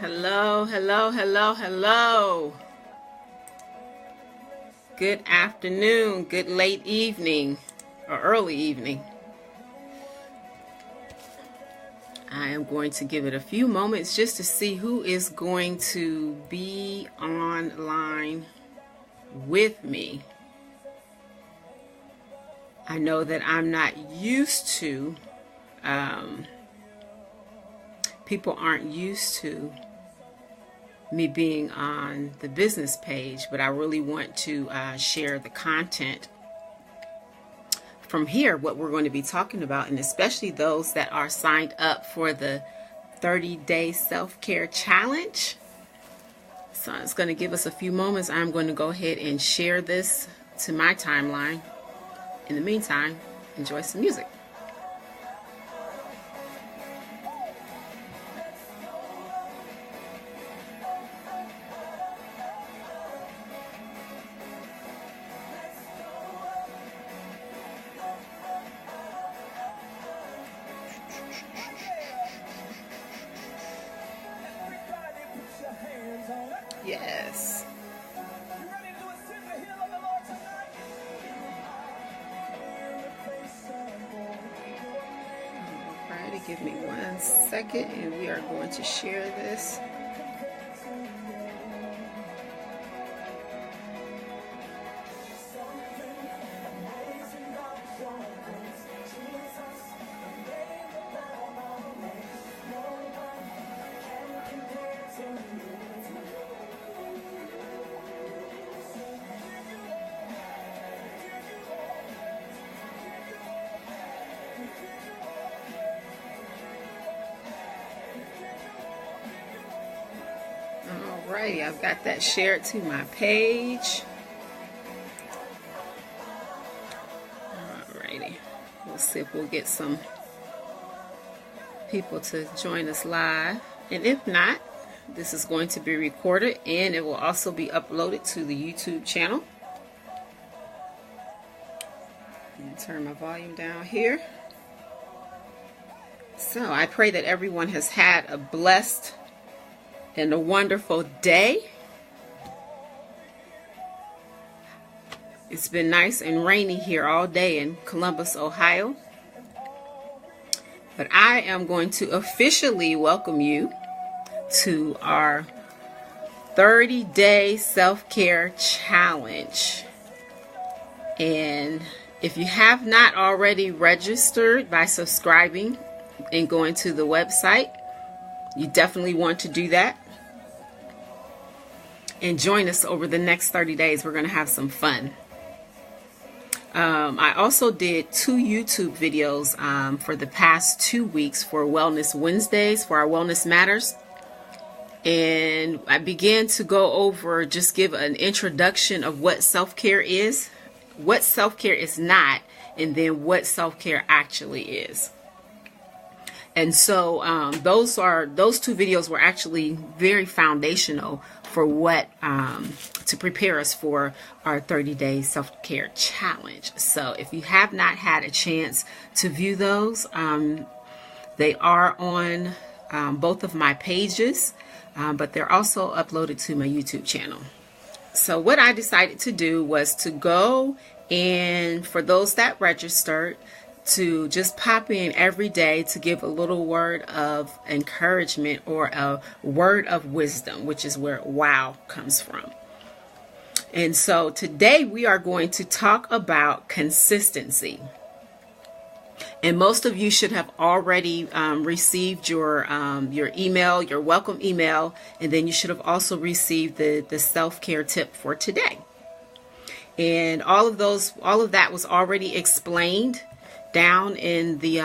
Hello, hello, hello, hello. Good afternoon, good late evening, or early evening. I am going to give it a few moments just to see who is going to be online with me. I know that I'm not used to, people aren't used to me being on the business page, but I really want to share the content from here, what we're going to be talking about, and especially those that are signed up for the 30-day self-care challenge. So it's going to give us a few moments. I'm going to go ahead and share this to my timeline. In the meantime, enjoy some music. Yes. Alrighty, give me 1 second and we are going to share this. Alrighty, I've got that shared to my page. Alrighty, we'll see if we'll get some people to join us live. And if not, this is going to be recorded and it will also be uploaded to the YouTube channel. Turn my volume down here. So I pray that everyone has had a blessed and a wonderful day. It's been nice and rainy here all day in Columbus, Ohio. But I am going to officially welcome you to our 30-day self-care challenge. And if you have not already registered by subscribing and going to the website, you definitely want to do that. And join us over the next 30 days. We're going to have some fun. I also did 2 YouTube videos for the past 2 weeks for Wellness Wednesdays, for our Wellness Matters. And I began to go over, just give an introduction of what self-care is, what self-care is not, and then what self-care actually is. And so those 2 videos were actually very foundational for what to prepare us for our 30-day self-care challenge. So if you have not had a chance to view those, they are on both of my pages, but they're also uploaded to my YouTube channel. So what I decided to do was to go and, for those that registered, to just pop in every day to give a little word of encouragement or a word of wisdom, which is where WOW comes from. And so today we are going to talk about consistency. And most of you should have already received your email, your welcome email, and then you should have also received the self-care tip for today. And all of that was already explained down in the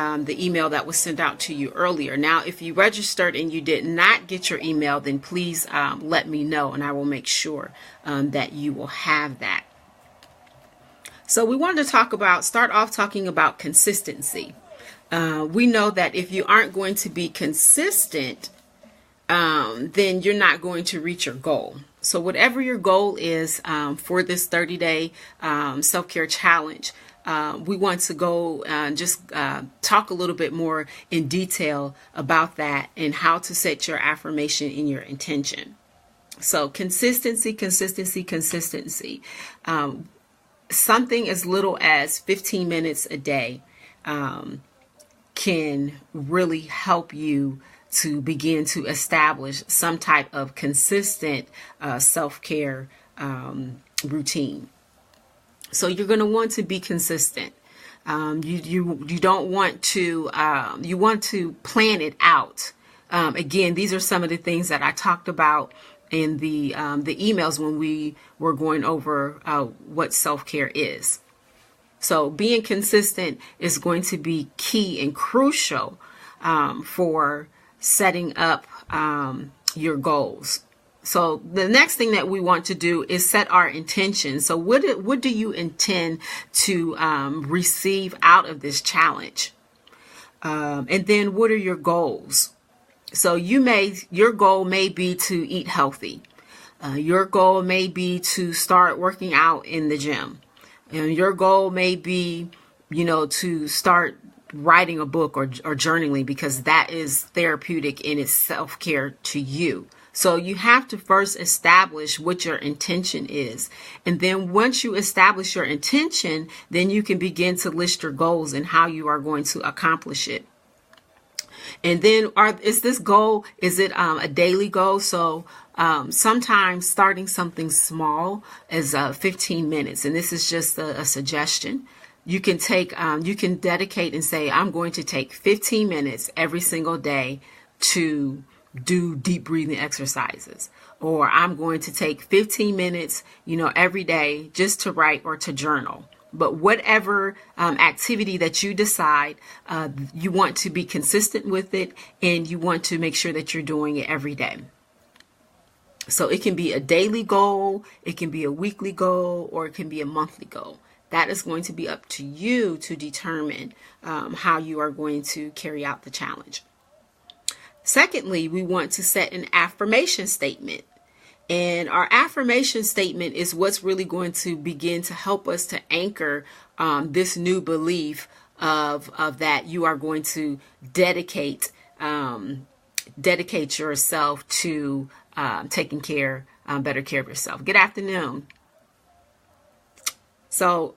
email that was sent out to you earlier. Now, if you registered and you did not get your email, then please let me know, and I will make sure that you will have that. So we wanted to start off talking about consistency. We know that if you aren't going to be consistent, then you're not going to reach your goal. So whatever your goal is for this 30-day self-care challenge, we want to go just talk a little bit more in detail about that and how to set your affirmation in your intention. So consistency, consistency, consistency. Something as little as 15 minutes a day can really help you to begin to establish some type of consistent self-care routine. So you're going to want to be consistent. You don't want to you want to plan it out. Again, these are some of the things that I talked about in the emails when we were going over what self-care is. So being consistent is going to be key and crucial for setting up your goals. So the next thing that we want to do is set our intention. So what do you intend to receive out of this challenge? And then what are your goals? So your goal may be to eat healthy. Your goal may be to start working out in the gym. And your goal may be, to start writing a book or journaling, because that is therapeutic in its self-care to you. So you have to first establish what your intention is. And then once you establish your intention, then you can begin to list your goals and how you are going to accomplish it. And then is this goal, is it a daily goal? So sometimes starting something small is 15 minutes. And this is just a suggestion. You can dedicate and say, I'm going to take 15 minutes every single day to do deep breathing exercises. Or I'm going to take 15 minutes, every day just to write or to journal. But whatever activity that you decide, you want to be consistent with it, and you want to make sure that you're doing it every day. So it can be a daily goal, it can be a weekly goal, or it can be a monthly goal. That is going to be up to you to determine how you are going to carry out the challenge. Secondly, we want to set an affirmation statement. And our affirmation statement is what's really going to begin to help us to anchor this new belief of that you are going to dedicate yourself to taking better care of yourself. Good afternoon. So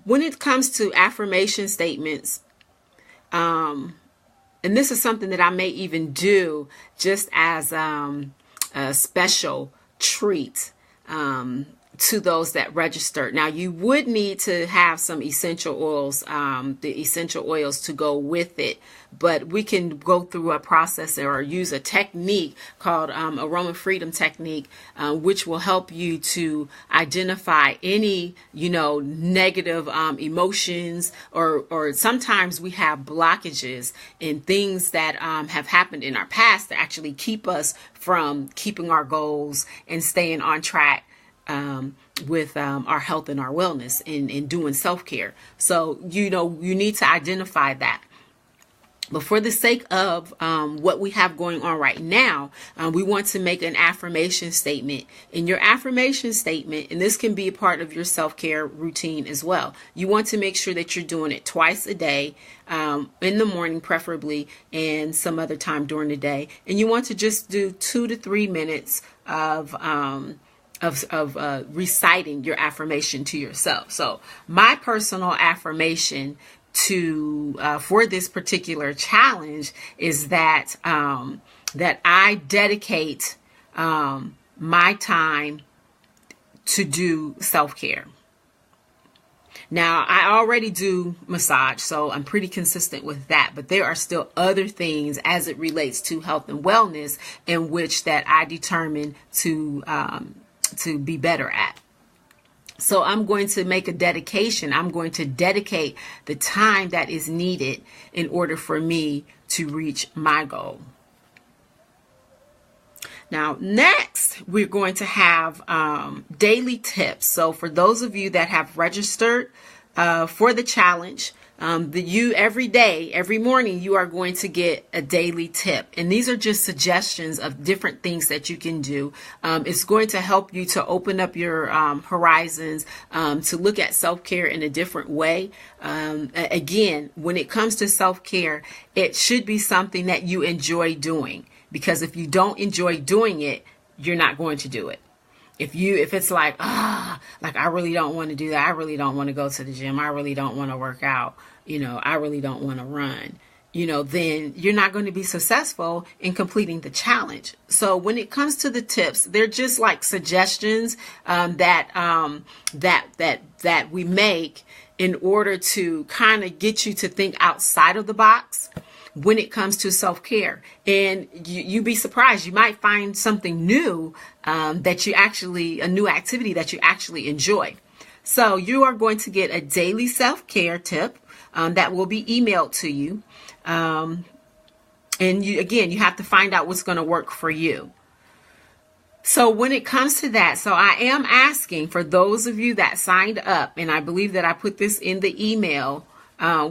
when it comes to affirmation statements, and this is something that I may even do just as a special treat to those that registered. Now, you would need to have some essential oils, the essential oils to go with it, but we can go through a process or use a technique called Aroma Freedom Technique, which will help you to identify any, negative emotions, or sometimes we have blockages in things that have happened in our past that actually keep us from keeping our goals and staying on track with our health and our wellness and doing self-care. So, you need to identify that. But for the sake of what we have going on right now, we want to make an affirmation statement. In your affirmation statement, and this can be a part of your self-care routine as well, you want to make sure that you're doing it twice a day, in the morning preferably, and some other time during the day. And you want to just do 2 to 3 minutes of reciting your affirmation to yourself. So my personal affirmation for this particular challenge is that that I dedicate my time to do self-care. Now, I already do massage, so I'm pretty consistent with that, but there are still other things as it relates to health and wellness in which that I determine to be better at. So I'm going to make a dedication. I'm going to dedicate the time that is needed in order for me to reach my goal. Now, next, we're going to have daily tips. So for those of you that have registered for the challenge, You every day, every morning, you are going to get a daily tip. And these are just suggestions of different things that you can do. It's going to help you to open up your horizons, to look at self-care in a different way. Again, when it comes to self-care, it should be something that you enjoy doing, because if you don't enjoy doing it, you're not going to do it. If it's like I really don't want to do that. I really don't want to go to the gym. I really don't want to work out. I really don't want to run. Then you're not going to be successful in completing the challenge. So when it comes to the tips, they're just like suggestions that we make in order to kind of get you to think outside of the box when it comes to self-care. And you'd be surprised. You might find something new a new activity that you actually enjoy. So you are going to get a daily self-care tip that will be emailed to you. And you have to find out what's going to work for you. So when it comes to that, so I am asking for those of you that signed up, and I believe that I put this in the email.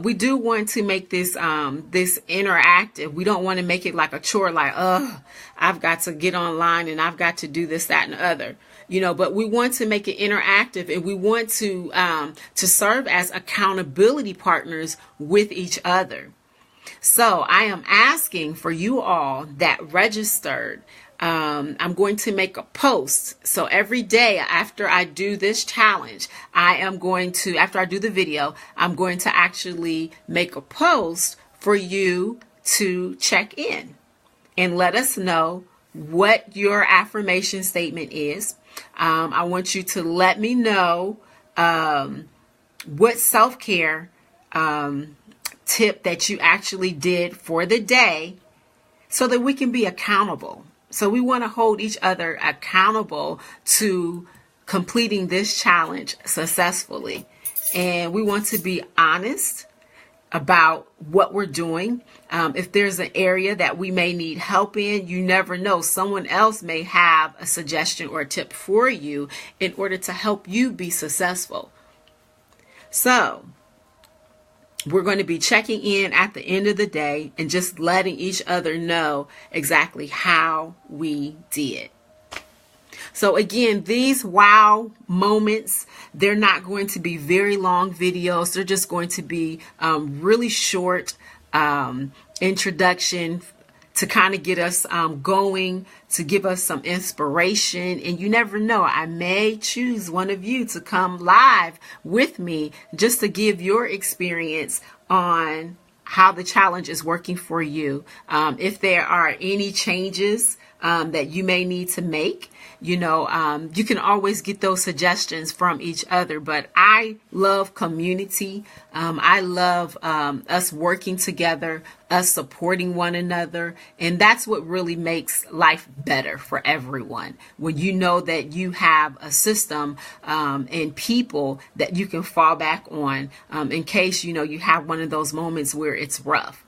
We do want to make this interactive. We don't want to make it like a chore, like, I've got to get online and I've got to do this, that, and the other. But we want to make it interactive, and we want to serve as accountability partners with each other. So I am asking for you all that registered. I'm going to make a post. So every day after I do this challenge, after I do the video, I'm going to actually make a post for you to check in and let us know what your affirmation statement is. I want you to let me know what self-care tip that you actually did for the day, so that we can be accountable. So we want to hold each other accountable to completing this challenge successfully. And we want to be honest about what we're doing. If there's an area that we may need help in, you never know. Someone else may have a suggestion or a tip for you in order to help you be successful. So we're going to be checking in at the end of the day and just letting each other know exactly how we did. So again, these wow moments, they're not going to be very long videos. They're just going to be really short introduction to kind of get us going, to give us some inspiration. And you never know, I may choose one of you to come live with me just to give your experience on how the challenge is working for you. If there are any changes that you may need to make, you can always get those suggestions from each other. But I love community. I love us working together, us supporting one another. And that's what really makes life better for everyone. When you know that you have a system and people that you can fall back on in case, you have one of those moments where it's rough.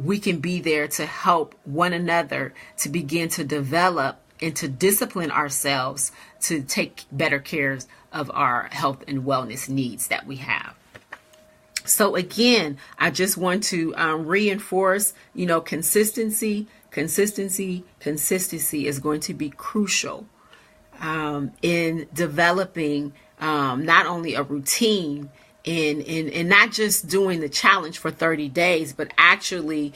We can be there to help one another to begin to develop and to discipline ourselves to take better care of our health and wellness needs that we have. So again, I just want to reinforce, consistency is going to be crucial in developing not only a routine and not just doing the challenge for 30 days, but actually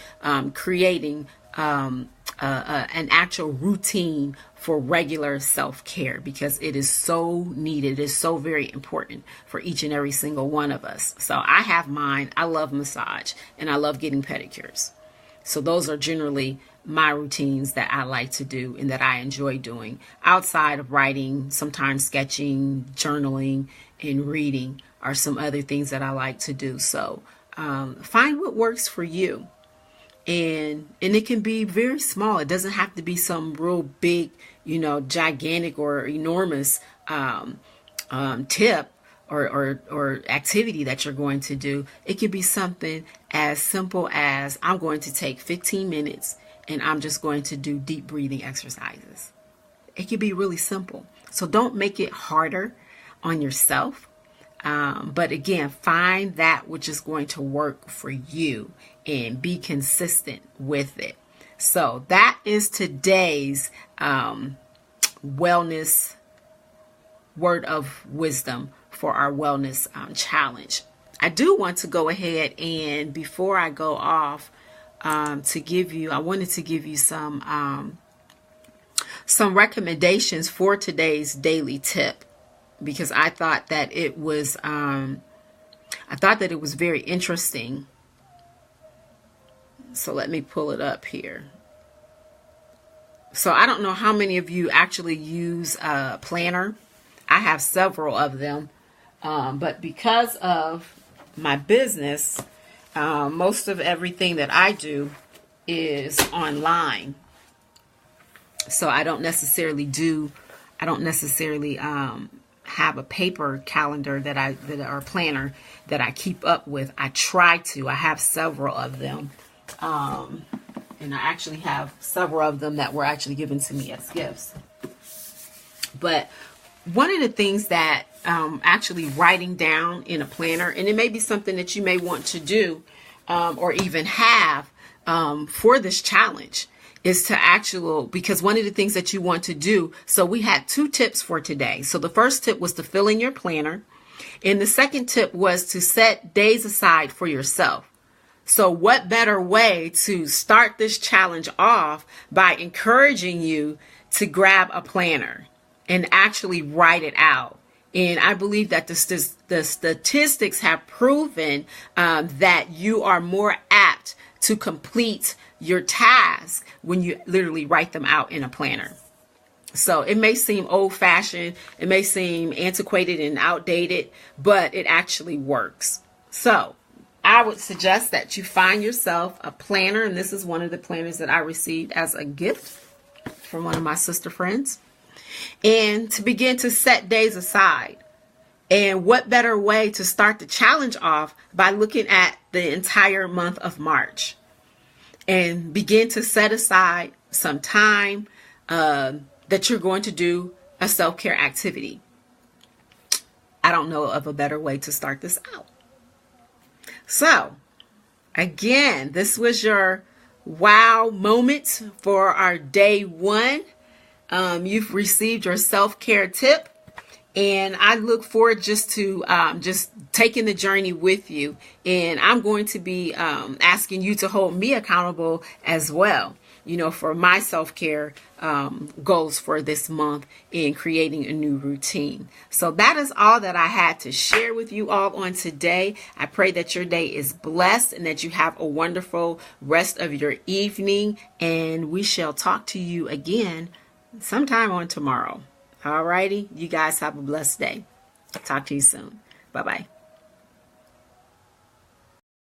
creating an actual routine for regular self-care, because it is so needed. It is so very important for each and every single one of us. So I have mine. I love massage and I love getting pedicures. So those are generally my routines that I like to do and that I enjoy doing outside of writing. Sometimes sketching, journaling, and reading are some other things that I like to do. So find what works for you. And it can be very small. It doesn't have to be some real big, gigantic or enormous tip or activity that you're going to do. It could be something as simple as, I'm going to take 15 minutes and I'm just going to do deep breathing exercises. It could be really simple. So don't make it harder on yourself. But again, find that which is going to work for you and be consistent with it. So that is today's wellness word of wisdom for our wellness challenge. I do want to go ahead and before I go off I wanted to give you some recommendations for today's daily tip, because I thought that it was very interesting. So let me pull it up here. So I don't know how many of you actually use a planner. I have several of them, but because of my business, most of everything that I do is online. So I don't necessarily have a paper calendar or planner that I keep up with. I try to. I have several of them. And I actually have several of them that were actually given to me as gifts. But one of the things that actually writing down in a planner, and it may be something that you may want to do or even have for this challenge, is to because one of the things that you want to do, so we had 2 tips for today. So the first tip was to fill in your planner. And the second tip was to set days aside for yourself. So what better way to start this challenge off by encouraging you to grab a planner and actually write it out. And I believe that the statistics have proven that you are more apt to complete your tasks when you literally write them out in a planner. So it may seem old-fashioned, it may seem antiquated and outdated, but it actually works. So I would suggest that you find yourself a planner, and this is one of the planners that I received as a gift from one of my sister friends, and to begin to set days aside. And what better way to start the challenge off by looking at the entire month of March and begin to set aside some time that you're going to do a self-care activity. I don't know of a better way to start this out. So, again, this was your wow moment for our day 1. You've received your self-care tip, and I look forward just to just taking the journey with you. And I'm going to be asking you to hold me accountable as well, for my self-care goals for this month in creating a new routine. So that is all that I had to share with you all on today. I pray that your day is blessed and that you have a wonderful rest of your evening. And we shall talk to you again sometime on tomorrow. All righty. You guys have a blessed day. Talk to you soon. Bye-bye.